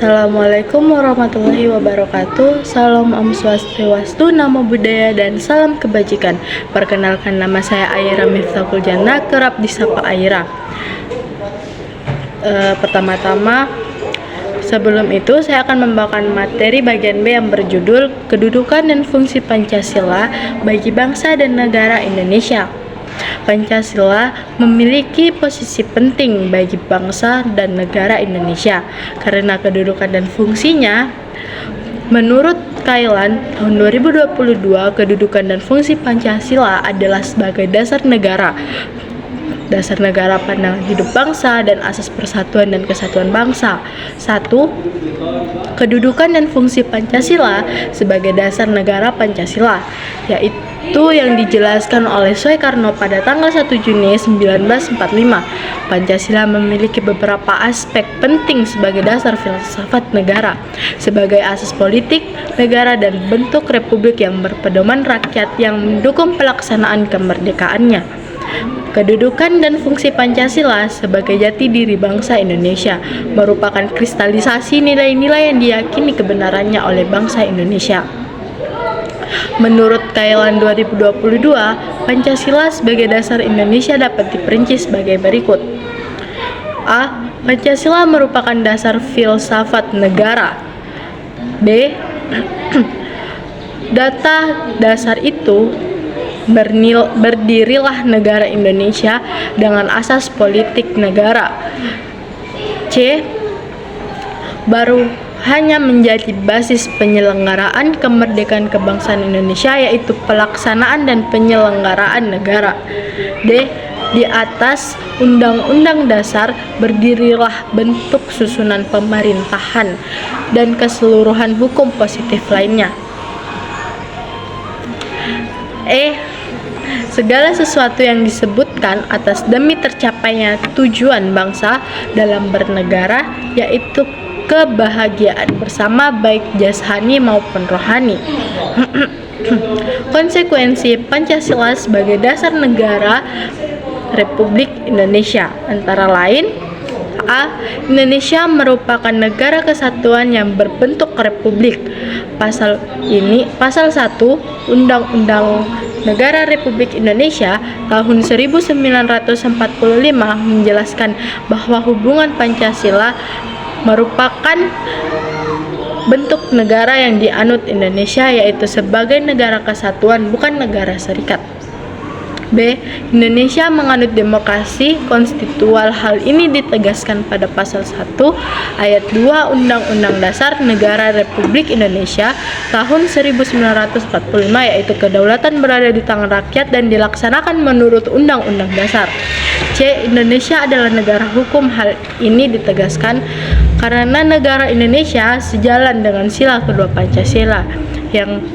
Assalamualaikum warahmatullahi wabarakatuh. Salam Om Swastiastu, Namo Buddhaya, dan salam kebajikan. Perkenalkan, nama saya Aira Miftahul Jannah, kerap disapa Aira. Pertama-tama, sebelum itu saya akan membawakan materi bagian B yang berjudul Kedudukan dan Fungsi Pancasila bagi Bangsa dan Negara Indonesia. Pancasila memiliki posisi penting bagi bangsa dan negara Indonesia karena kedudukan dan fungsinya. Menurut Kailan tahun 2022, kedudukan dan fungsi Pancasila adalah sebagai dasar negara, pandangan hidup bangsa, dan asas persatuan dan kesatuan bangsa. 1. Kedudukan dan fungsi Pancasila sebagai dasar negara Pancasila, yaitu yang dijelaskan oleh Soekarno pada tanggal 1 Juni 1945. Pancasila memiliki beberapa aspek penting sebagai dasar filsafat negara, sebagai asas politik negara dan bentuk republik yang berpedoman rakyat yang mendukung pelaksanaan kemerdekaannya. Kedudukan dan fungsi Pancasila sebagai jati diri bangsa Indonesia merupakan kristalisasi nilai-nilai yang diyakini kebenarannya oleh bangsa Indonesia. Menurut Kailan 2022, Pancasila sebagai dasar Indonesia dapat diperinci sebagai berikut. A. Pancasila merupakan dasar filsafat negara. B. Data dasar itu berdirilah negara Indonesia dengan asas politik negara. C. Baru hanya menjadi basis penyelenggaraan kemerdekaan kebangsaan Indonesia, yaitu pelaksanaan dan penyelenggaraan negara. D. Di atas Undang-Undang Dasar berdirilah bentuk susunan pemerintahan dan keseluruhan hukum positif lainnya. E. Segala sesuatu yang disebutkan atas demi tercapainya tujuan bangsa dalam bernegara, yaitu kebahagiaan bersama baik jasmani maupun rohani. Konsekuensi Pancasila sebagai dasar negara Republik Indonesia antara lain: A. Indonesia merupakan negara kesatuan yang berbentuk republik. Pasal 1 Undang-Undang Negara Republik Indonesia tahun 1945 menjelaskan bahwa hubungan Pancasila merupakan bentuk negara yang dianut Indonesia, yaitu sebagai negara kesatuan, bukan negara serikat. B. Indonesia menganut demokrasi konstitusional. Hal ini ditegaskan pada pasal 1 ayat 2 Undang-Undang Dasar Negara Republik Indonesia tahun 1945, yaitu kedaulatan berada di tangan rakyat dan dilaksanakan menurut Undang-Undang Dasar. C. Indonesia adalah negara hukum. Hal ini ditegaskan karena negara Indonesia sejalan dengan sila kedua Pancasila yang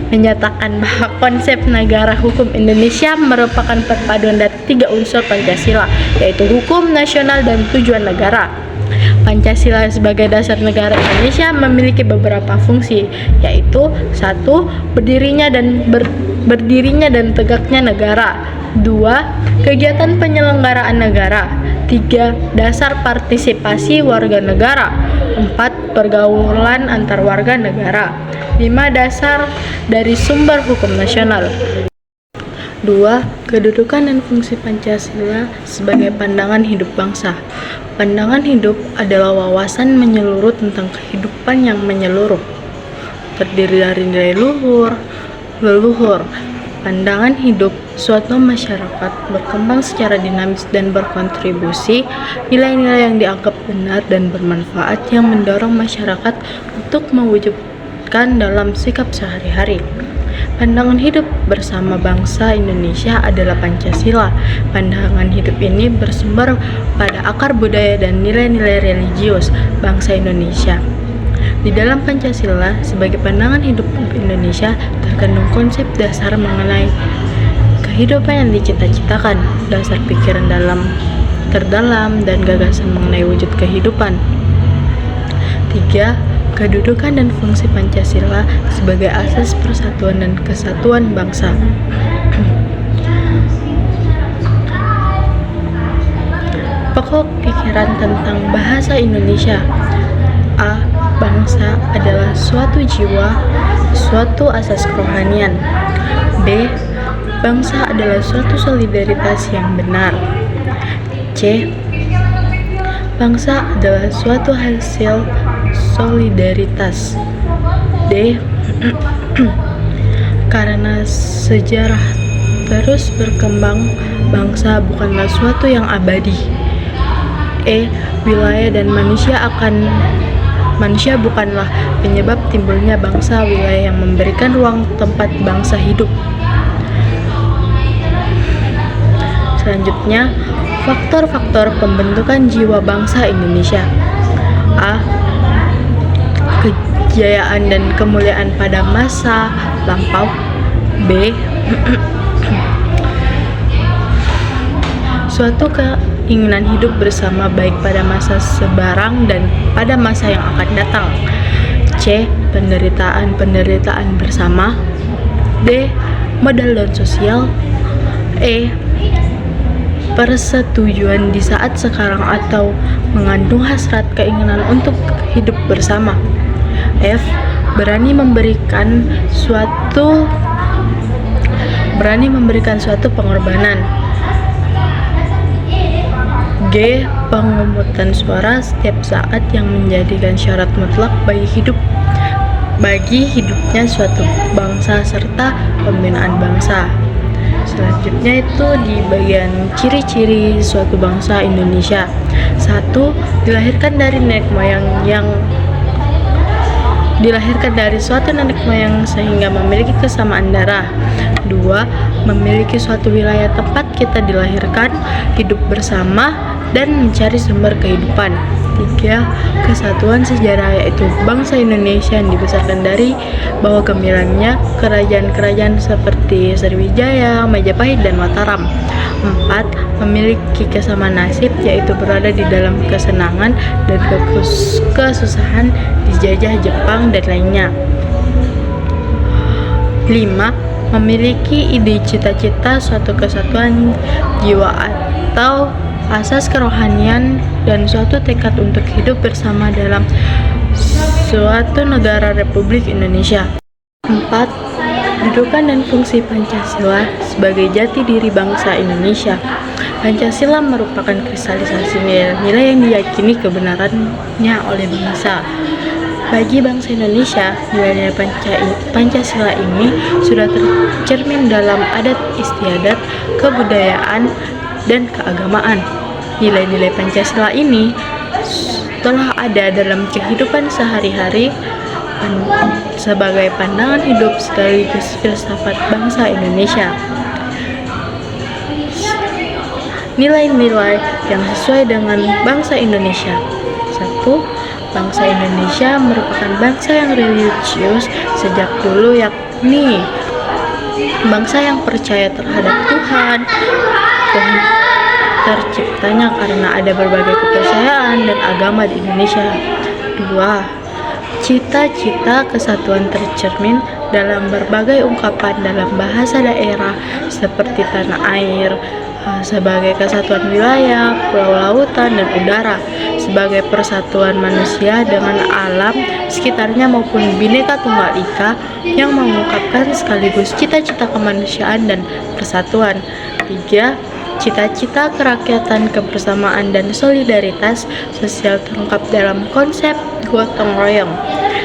menyatakan bahwa konsep negara hukum Indonesia merupakan perpaduan dari 3 unsur Pancasila, yaitu hukum nasional dan tujuan negara. Pancasila sebagai dasar negara Indonesia memiliki beberapa fungsi, yaitu 1. Berdirinya dan tegaknya negara. 2. Kegiatan penyelenggaraan negara. 3. Dasar partisipasi warga negara. 4. Pergaulan antar warga negara. 5. Dasar dari sumber hukum nasional. 2. Kedudukan dan fungsi Pancasila sebagai pandangan hidup bangsa. Pandangan hidup adalah wawasan menyeluruh tentang kehidupan yang menyeluruh, terdiri dari nilai leluhur. Pandangan hidup suatu masyarakat berkembang secara dinamis dan berkontribusi nilai-nilai yang dianggap benar dan bermanfaat yang mendorong masyarakat untuk mewujudkan dalam sikap sehari-hari. Pandangan hidup bersama bangsa Indonesia adalah Pancasila. Pandangan hidup ini bersumber pada akar budaya dan nilai-nilai religius bangsa Indonesia. Di dalam Pancasila sebagai pandangan hidup Indonesia terkandung konsep dasar mengenai kehidupan yang dicita-citakan, dasar pikiran terdalam dan gagasan mengenai wujud kehidupan. 3. Kedudukan dan fungsi Pancasila sebagai asas persatuan dan kesatuan bangsa. Pokok pikiran tentang bahasa Indonesia. A. Bangsa adalah suatu jiwa, suatu asas kerohanian. B. Bangsa adalah suatu solidaritas yang benar. C. Bangsa adalah suatu hasil solidaritas. D. Karena sejarah terus berkembang, bangsa bukanlah suatu yang abadi. E. Wilayah dan manusia bukanlah penyebab timbulnya bangsa. Wilayah yang memberikan ruang tempat bangsa hidup. Selanjutnya, faktor-faktor pembentukan jiwa bangsa Indonesia. A. Kejayaan dan kemuliaan pada masa lampau. B. Suatu keinginan hidup bersama baik pada masa sebarang dan pada masa yang akan datang. C. Penderitaan bersama. D. Modal dan sosial. E. Persetujuan di saat sekarang atau mengandung hasrat keinginan untuk hidup bersama. F. Berani memberikan suatu pengorbanan. G. Pemungutan suara setiap saat yang menjadikan syarat mutlak bagi hidupnya suatu bangsa serta pembinaan bangsa. Selanjutnya itu di bagian ciri-ciri suatu bangsa Indonesia. 1. Dilahirkan dari suatu nenek moyang sehingga memiliki kesamaan darah. 2. Memiliki suatu wilayah tempat kita dilahirkan, hidup bersama, dan mencari sumber kehidupan. 3. Kesatuan sejarah, yaitu bangsa Indonesia yang dibesarkan dari bawah gemilannya kerajaan-kerajaan seperti Sriwijaya, Majapahit, dan Mataram. 4. Memiliki kesamaan nasib, yaitu berada di dalam kesenangan dan kesusahan dijajah Jepang dan lainnya. 5. Memiliki ide cita-cita suatu kesatuan jiwa atau asas kerohanian dan suatu tekad untuk hidup bersama dalam suatu negara Republik Indonesia. 4. Kedudukan dan fungsi Pancasila sebagai jati diri bangsa Indonesia. Pancasila merupakan kristalisasi nilai-nilai yang diyakini kebenarannya oleh bangsa. Bagi bangsa Indonesia, nilai-nilai Pancasila ini sudah tercermin dalam adat istiadat, kebudayaan, dan keagamaan. Nilai-nilai Pancasila ini telah ada dalam kehidupan sehari-hari sebagai pandangan hidup sekaligus filsafat bangsa Indonesia. Nilai-nilai yang sesuai dengan bangsa Indonesia. 1. Bangsa Indonesia merupakan bangsa yang religius sejak dulu, yakni bangsa yang percaya terhadap Tuhan terciptanya karena ada berbagai kepercayaan dan agama di Indonesia. 2. Cita-cita kesatuan tercermin dalam berbagai ungkapan dalam bahasa daerah seperti tanah air, sebagai kesatuan wilayah, pulau, lautan, dan udara, sebagai persatuan manusia dengan alam sekitarnya maupun Bhinneka Tunggal Ika yang mengungkapkan sekaligus cita-cita kemanusiaan dan persatuan. 3. Cita-cita kerakyatan, kebersamaan, dan solidaritas sosial terungkap dalam konsep gotong royong.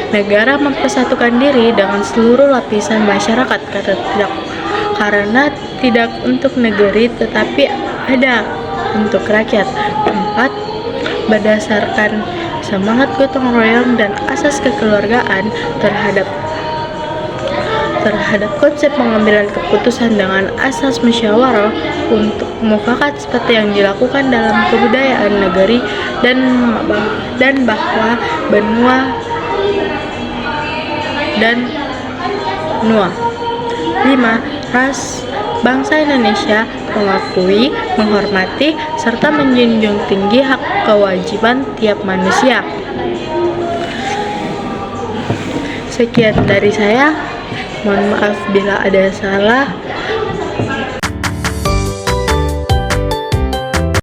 Negara mempersatukan diri dengan seluruh lapisan masyarakat karena tidak untuk negeri tetapi ada untuk rakyat. 4. Berdasarkan semangat gotong royong dan asas kekeluargaan terhadap konsep pengambilan keputusan dengan asas musyawarah untuk mufakat seperti yang dilakukan dalam kebudayaan negeri dan bahwa benua dan NUA. 5. Ras bangsa Indonesia mengakui, menghormati, serta menjunjung tinggi hak kewajiban tiap manusia. Sekian dari saya. Mohon maaf bila ada salah.